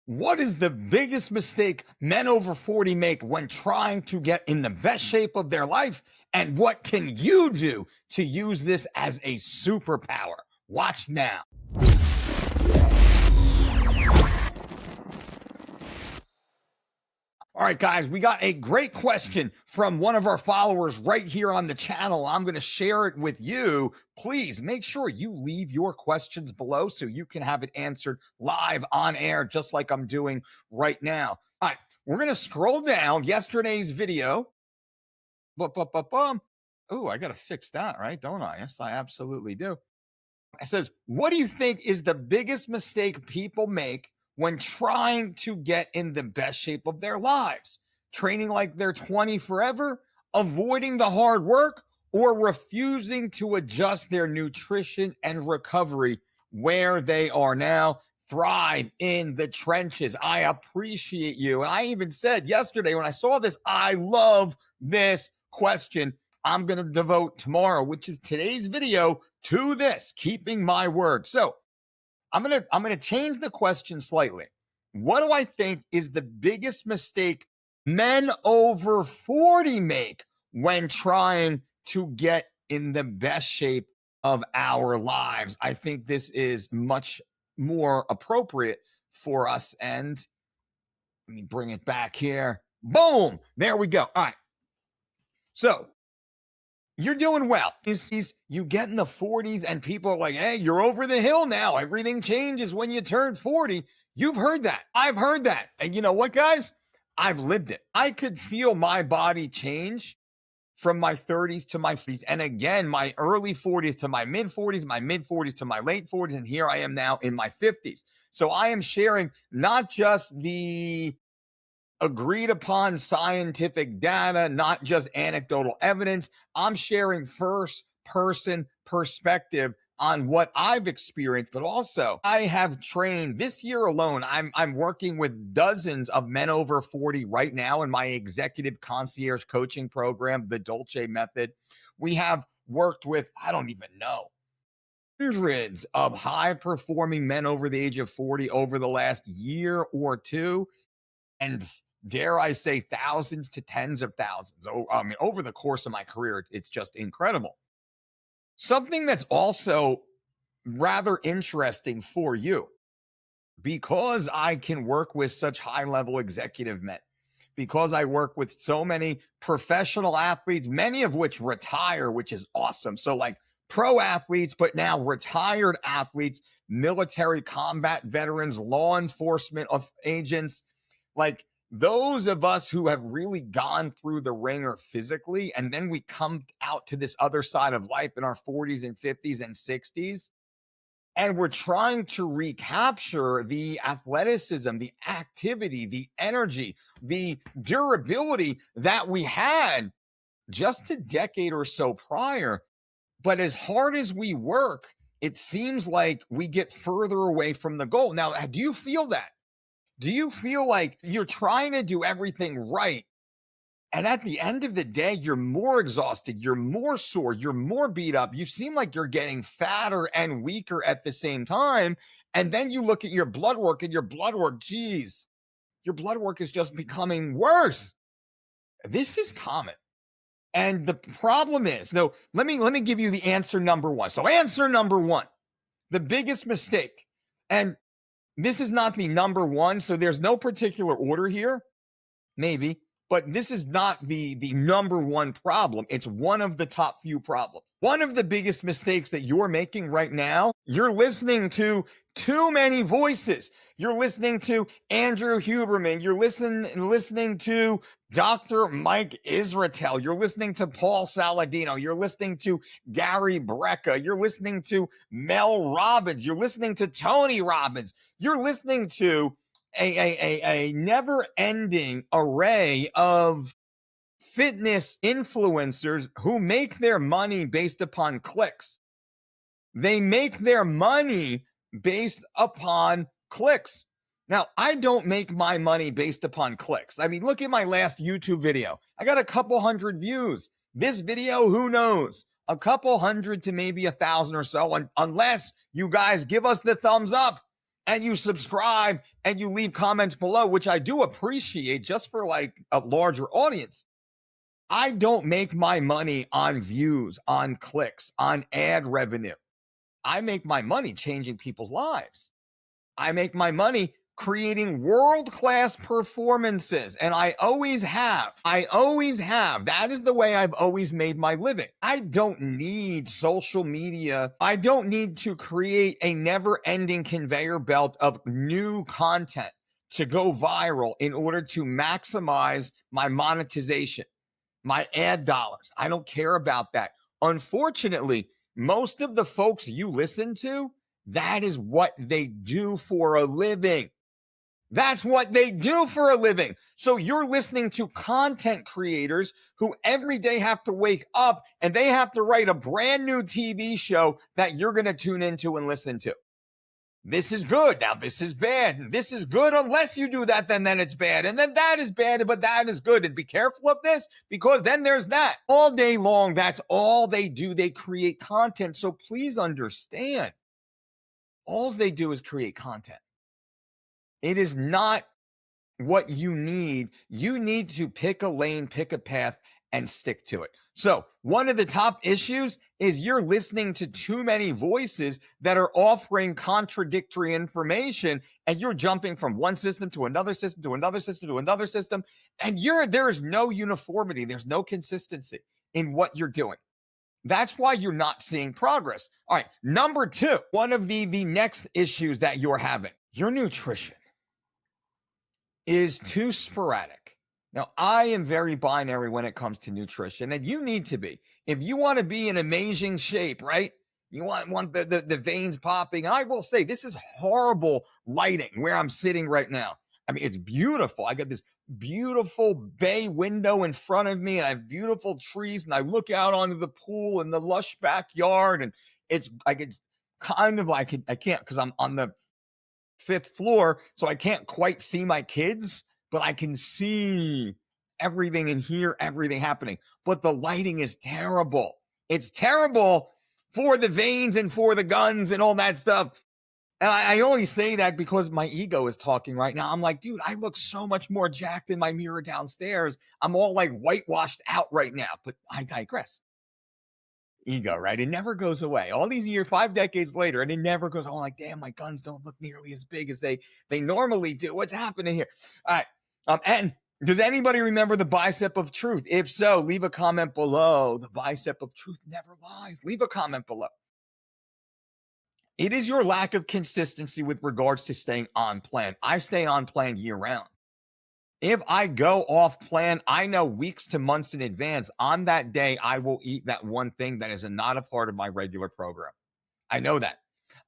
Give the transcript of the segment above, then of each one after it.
What is the biggest mistake men over 40 make when trying to get in the best shape of their life? And what can you do to use this as a superpower? Watch now. All right, guys, we got a great question from one of our followers right here on the channel. I'm going to share it with you. Please make sure you leave your questions below so you can have it answered live on air, just like I'm doing right now. All right, we're going to scroll down yesterday's video. Oh, I got to fix that, right? Don't I? Yes, I absolutely do. It says, what do you think is the biggest mistake people make when trying to get in the best shape of their lives? Training like they're 20 forever, avoiding the hard work, or refusing to adjust their nutrition and recovery where they are now? Thrive in the trenches. I appreciate you. And I even said yesterday when I saw this, I love this question. I'm going to devote tomorrow, which is today's video, to this, keeping my word. So I'm going to change the question slightly. What do I think is the biggest mistake men over 40 make when trying to get in the best shape of our lives? I think this is much more appropriate for us. And let me bring it back here. Boom. There we go. All right. So you're doing well. You get in the 40s and people are like, hey, you're over the hill now. Everything changes when you turn 40. You've heard that. I've heard that. And you know what, guys? I've lived it. I could feel my body change from my 30s to my 40s. And again, my early 40s to my mid 40s, my mid 40s to my late 40s. And here I am now in my 50s. So I am sharing not just the agreed upon scientific data, not just anecdotal evidence. I'm sharing first person perspective on what I've experienced, but also I have trained this year alone. I'm working with dozens of men over 40 right now in my executive concierge coaching program, the Dolce Method. We have worked with, I don't even know, hundreds of high performing men over the age of 40 over the last year or two. And dare I say, thousands to tens of thousands. Over the course of my career, it's just incredible. Something that's also rather interesting for you, because I can work with such high-level executive men, because I work with so many professional athletes, many of which retire, which is awesome. So like pro athletes, but now retired athletes, military combat veterans, law enforcement agents, like those of us who have really gone through the ringer physically, and then we come out to this other side of life in our 40s and 50s and 60s, and we're trying to recapture the athleticism, the activity, the energy, the durability that we had just a decade or so prior. But as hard as we work, it seems like we get further away from the goal. Now, do you feel that? Do you feel like you're trying to do everything right, and at the end of the day, you're more exhausted, you're more sore, you're more beat up, you seem like you're getting fatter and weaker at the same time, and then you look at your blood work and your blood work, geez, your blood work is just becoming worse. This is common. And the problem is, no, let me give you the answer number one. So answer number one, the biggest mistake, and this is not the number one, so there's no particular order here, maybe, but this is not the number one problem. It's one of the top few problems. One of the biggest mistakes that you're making right now, you're listening to too many voices. You're listening to Andrew Huberman. You're listening to Dr. Mike Israetel. You're listening to Paul Saladino. You're listening to Gary Brecka. You're listening to Mel Robbins. You're listening to Tony Robbins. You're listening to a never-ending array of fitness influencers who make their money based upon clicks. They make their money based upon clicks. Now, I don't make my money based upon clicks. I mean, look at my last YouTube video. I got a couple hundred views. This video, who knows? A couple hundred to maybe 1,000 or so, unless you guys give us the thumbs up and you subscribe and you leave comments below, which I do appreciate just for like a larger audience. I don't make my money on views, on clicks, on ad revenue. I make my money changing people's lives. I make my money creating world-class performances, and I always have. That is the way I've always made my living. I don't need social media. I don't need to create a never-ending conveyor belt of new content to go viral in order to maximize my monetization, my ad dollars. I don't care about that. Unfortunately, most of the folks you listen to, that is what they do for a living. That's what they do for a living. So you're listening to content creators who every day have to wake up and they have to write a brand new TV show that you're going to tune into and listen to. This is good. Now this is bad. This is good unless you do that, then it's bad. And then that is bad, but that is good. And be careful of this because then there's that. All day long, that's all they do. They create content. So please understand, all they do is create content. It is not what you need. You need to pick a lane, pick a path, and stick to it. So one of the top issues is you're listening to too many voices that are offering contradictory information, and you're jumping from one system to another system to another system to another system, and there's no uniformity. There's no consistency in what you're doing. That's why you're not seeing progress. All right, number two, one of the next issues that you're having, your nutrition is too sporadic. Now, I am very binary when it comes to nutrition, and you need to be. If you want to be in amazing shape, right? You want the veins popping. I will say this is horrible lighting where I'm sitting right now. I mean, it's beautiful. I got this beautiful bay window in front of me, and I have beautiful trees, and I look out onto the pool and the lush backyard, and it's like it's kind of like I can't because I'm on the 5th floor, so I can't quite see my kids, but I can see everything and hear everything happening. But the lighting is terrible. It's terrible for the veins and for the guns and all that stuff. And I only say that because my ego is talking right now. I'm like, dude, I look so much more jacked in my mirror downstairs. I'm all like whitewashed out right now, but I digress. Ego, right? It never goes away. All these years, 5 decades later, and it never goes. Oh, like, damn, my guns don't look nearly as big as they normally do. What's happening here? All right. And does anybody remember the bicep of truth? If so, leave a comment below. The bicep of truth never lies. Leave a comment below. It is your lack of consistency with regards to staying on plan. I stay on plan year round. If I go off plan, I know weeks to months in advance, on that day, I will eat that one thing that is not a part of my regular program. I know that.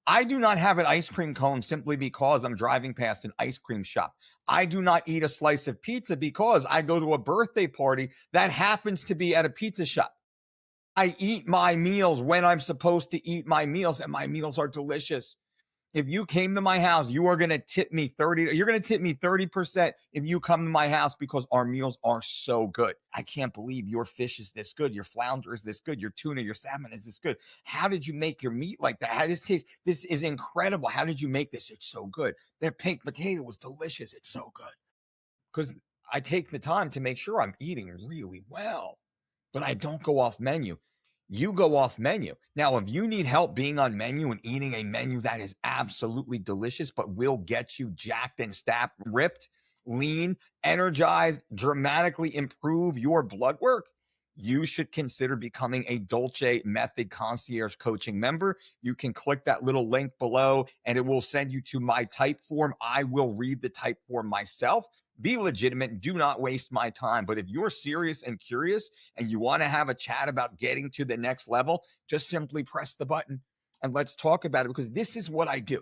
I do not have an ice cream cone simply because I'm driving past an ice cream shop. I do not eat a slice of pizza because I go to a birthday party that happens to be at a pizza shop. I eat my meals when I'm supposed to eat my meals, and my meals are delicious. If you came to my house, you are going to tip me 30. You're going to tip me 30% if you come to my house because our meals are so good. I can't believe your fish is this good. Your flounder is this good. Your tuna, your salmon is this good. How did you make your meat like that? How does this taste? This is incredible. How did you make this? It's so good. That pink potato was delicious. It's so good. Because I take the time to make sure I'm eating really well, but I don't go off menu. You go off menu. Now, if you need help being on menu and eating a menu that is absolutely delicious, but will get you jacked and stacked, ripped, lean, energized, dramatically improve your blood work, you should consider becoming a Dolce Method Concierge Coaching member. You can click that little link below and it will send you to my type form. I will read the type form myself. Be legitimate. Do not waste my time. But if you're serious and curious and you want to have a chat about getting to the next level, just simply press the button and let's talk about it, because this is what I do.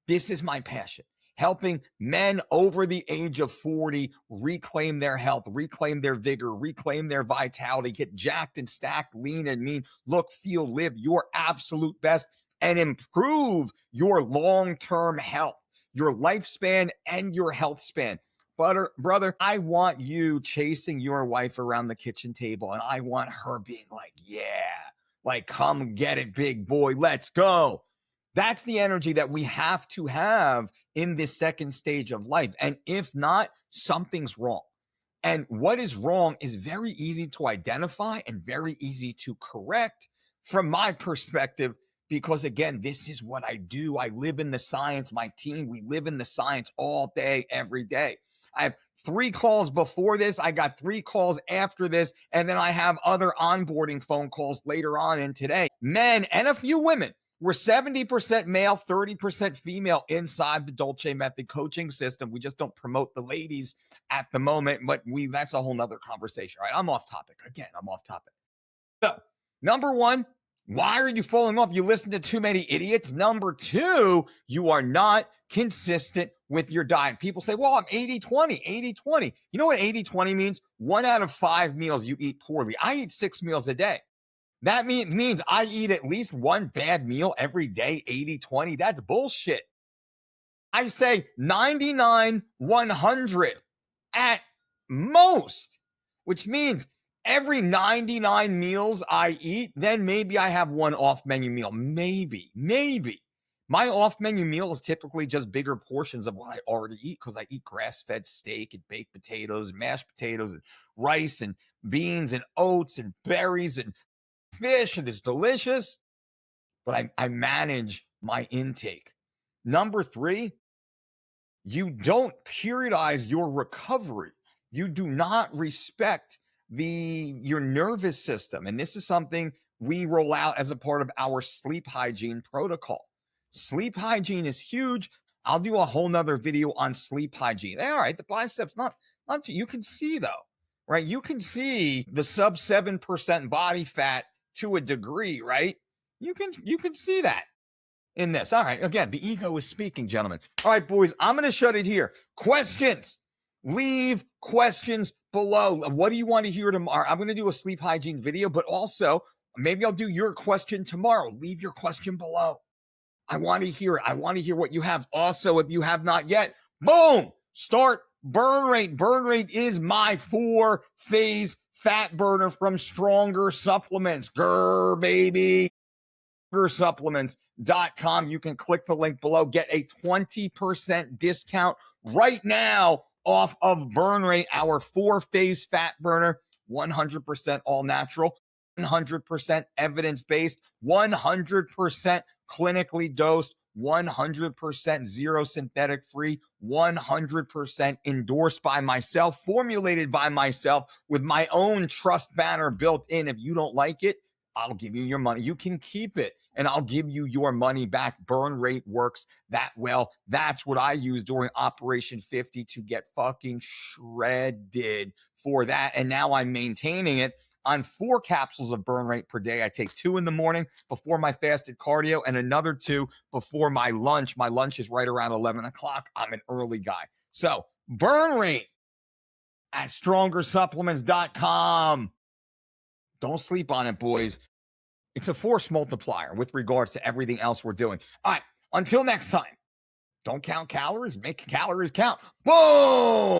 This is my passion. Helping men over the age of 40 reclaim their health, reclaim their vigor, reclaim their vitality, get jacked and stacked, lean and mean, look, feel, live your absolute best, and improve your long-term health, your lifespan, and your health span. Brother, I want you chasing your wife around the kitchen table, and I want her being like, yeah, like, come get it, big boy, let's go. That's the energy that we have to have in this second stage of life. And if not, something's wrong. And what is wrong is very easy to identify and very easy to correct from my perspective, because again, this is what I do. I live in the science. My team, we live in the science all day, every day. I have 3 calls before this. I got 3 calls after this. And then I have other onboarding phone calls later on in today. Men and a few women. We're 70% male, 30% female inside the Dolce Method coaching system. We just don't promote the ladies at the moment, but that's a whole nother conversation, right? I'm off topic. Again, I'm off topic. So, number 1, why are you falling off? You listen to too many idiots. Number 2, you are not consistent with your diet. People say, well, I'm 80-20, 80-20. You know what 80-20 means? 1 out of 5 meals you eat poorly. I eat 6 meals a day. That means I eat at least 1 bad meal every day, 80-20. That's bullshit. I say 99-100 at most, which means every 99 meals I eat, then maybe I have 1 off-menu meal. Maybe. My off-menu meal is typically just bigger portions of what I already eat, because I eat grass-fed steak and baked potatoes, and mashed potatoes, and rice and beans and oats and berries and fish, and it's delicious, but I manage my intake. Number 3, you don't periodize your recovery. You do not respect your nervous system. And this is something we roll out as a part of our sleep hygiene protocol. Sleep hygiene is huge. I'll do a whole nother video on sleep hygiene. All right, the biceps, not too, you can see though, right? You can see the sub 7% body fat to a degree, right? You can see that in this. All right. Again, the ego is speaking, gentlemen. All right, boys, I'm going to shut it here. Questions. Leave questions below. What do you want to hear tomorrow? I'm going to do a sleep hygiene video, but also maybe I'll do your question tomorrow. Leave your question below. I want to hear it. I want to hear what you have. Also, if you have not yet, boom, start burn rate. Burn rate is my 4-phase fat burner from Stronger Supplements. Grr, baby. StrongerSupplements.com. You can click the link below. Get a 20% discount right now off of Burn Rate, our 4-phase fat burner. 100% all natural, 100% evidence-based, 100% clinically dosed, 100% zero synthetic free, 100% endorsed by myself, formulated by myself with my own trust banner built in. If you don't like it, I'll give you your money. You can keep it and I'll give you your money back. Burn Rate works that well. That's what I used during Operation 50 to get fucking shredded for that. And now I'm maintaining it on 4 capsules of Burn Rate per day. I take 2 in the morning before my fasted cardio and another 2 before my lunch. My lunch is right around 11 o'clock. I'm an early guy. So Burn Rate at StrongerSupplements.com. Don't sleep on it, boys. It's a force multiplier with regards to everything else we're doing. All right, until next time, don't count calories, make calories count. Boom!